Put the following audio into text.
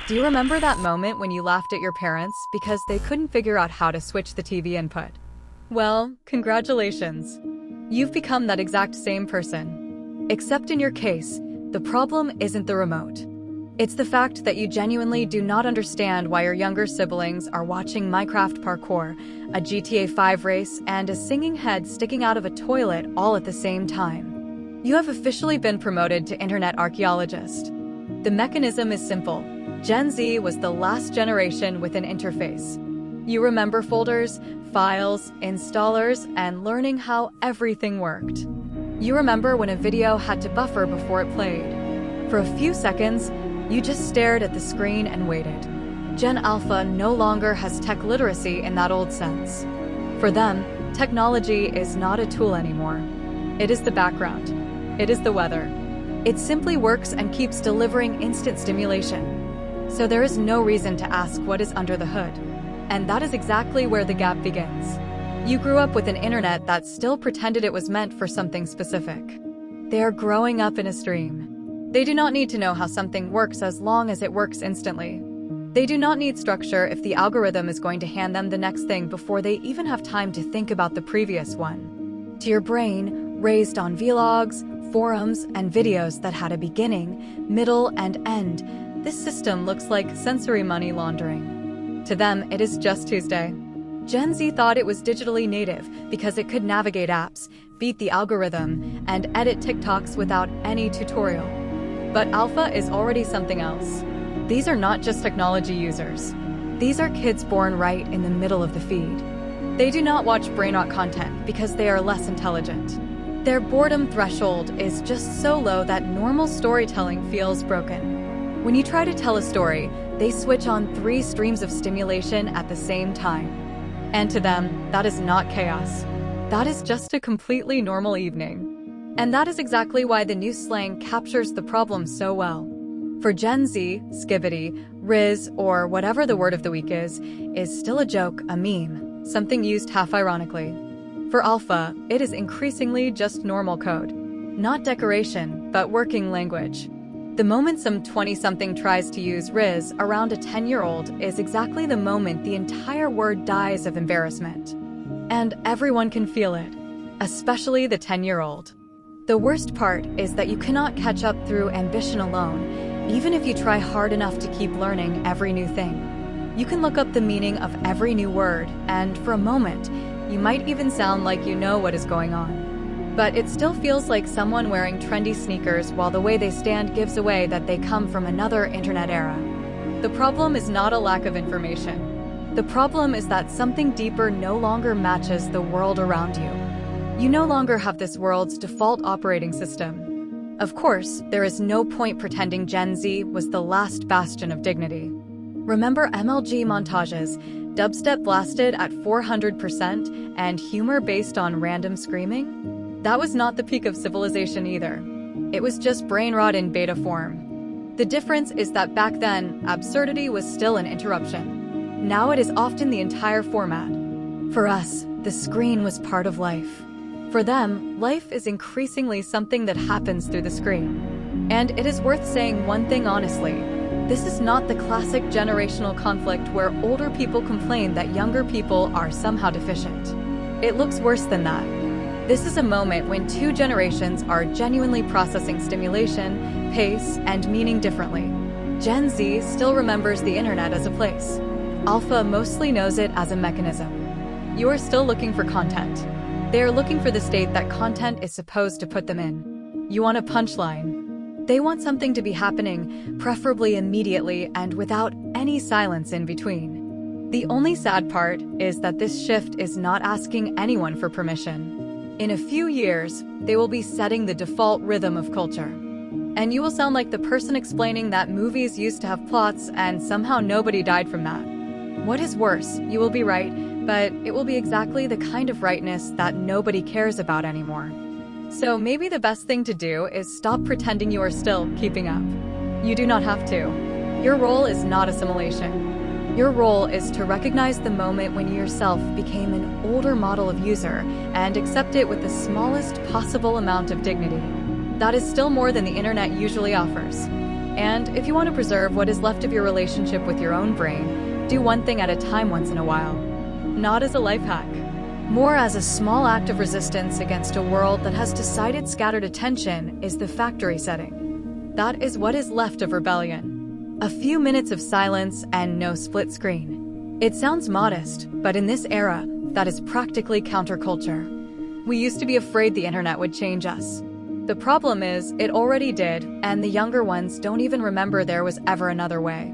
Do you remember that moment when you laughed at your parents because they couldn't figure out how to switch the TV input? Well, congratulations. You've become that exact same person. Except in your case, the problem isn't the remote. It's the fact that you genuinely do not understand why your younger siblings are watching Minecraft parkour, a GTA 5 race, and a singing head sticking out of a toilet all at the same time. You have officially been promoted to internet archaeologist. The mechanism is simple. Gen Z was the last generation with an interface. You remember folders, files, installers, and learning how everything worked. You remember when a video had to buffer before it played. For a few seconds, you just stared at the screen and waited. Gen Alpha no longer has tech literacy in that old sense. For them, technology is not a tool anymore. It is the background. It is the weather. It simply works and keeps delivering instant stimulation. So there is no reason to ask what is under the hood. And that is exactly where the gap begins. You grew up with an internet that still pretended it was meant for something specific. They are growing up in a stream. They do not need to know how something works as long as it works instantly. They do not need structure if the algorithm is going to hand them the next thing before they even have time to think about the previous one. To your brain, raised on vlogs, forums, and videos that had a beginning, middle, and end, this system looks like sensory money laundering. To them, it is just Tuesday. Gen Z thought it was digitally native because it could navigate apps, beat the algorithm, and edit TikToks without any tutorial. But Alpha is already something else. These are not just technology users. These are kids born right in the middle of the feed. They do not watch brain-rot content because they are less intelligent. Their boredom threshold is just so low that normal storytelling feels broken. When you try to tell a story, they switch on 3 streams of stimulation at the same time. And to them, that is not chaos. That is just a completely normal evening. And that is exactly why the new slang captures the problem so well. For Gen Z, skibbity, riz, or whatever the word of the week is still a joke, a meme, something used half-ironically. For Alpha, it is increasingly just normal code. Not decoration, but working language. The moment some 20-something tries to use riz around a 10-year-old is exactly the moment the entire word dies of embarrassment. And everyone can feel it, especially the 10-year-old. The worst part is that you cannot catch up through ambition alone, even if you try hard enough to keep learning every new thing. You can look up the meaning of every new word, and for a moment, you might even sound like you know what is going on. But it still feels like someone wearing trendy sneakers while the way they stand gives away that they come from another internet era. The problem is not a lack of information. The problem is that something deeper no longer matches the world around you. You no longer have this world's default operating system. Of course, there is no point pretending Gen Z was the last bastion of dignity. Remember MLG montages, dubstep blasted at 400%, and humor based on random screaming? That was not the peak of civilization either. It was just brain rot in beta form. The difference is that back then, absurdity was still an interruption. Now it is often the entire format. For us, the screen was part of life. For them, life is increasingly something that happens through the screen. And it is worth saying one thing honestly. This is not the classic generational conflict where older people complain that younger people are somehow deficient. It looks worse than that. This is a moment when 2 generations are genuinely processing stimulation, pace, and meaning differently. Gen Z still remembers the internet as a place. Alpha mostly knows it as a mechanism. You are still looking for content. They are looking for the state that content is supposed to put them in. You want a punchline. They want something to be happening, preferably immediately and without any silence in between. The only sad part is that this shift is not asking anyone for permission. In a few years, they will be setting the default rhythm of culture. And you will sound like the person explaining that movies used to have plots and somehow nobody died from that. What is worse, you will be right, but it will be exactly the kind of rightness that nobody cares about anymore. So maybe the best thing to do is stop pretending you are still keeping up. You do not have to. Your role is not assimilation. Your role is to recognize the moment when you yourself became an older model of user and accept it with the smallest possible amount of dignity. That is still more than the internet usually offers. And if you want to preserve what is left of your relationship with your own brain, do one thing at a time once in a while. Not as a life hack. More as a small act of resistance against a world that has decided scattered attention is the factory setting. That is what is left of rebellion. A few minutes of silence and no split screen. It sounds modest, but in this era, that is practically counterculture. We used to be afraid the internet would change us. The problem is, it already did, and the younger ones don't even remember there was ever another way.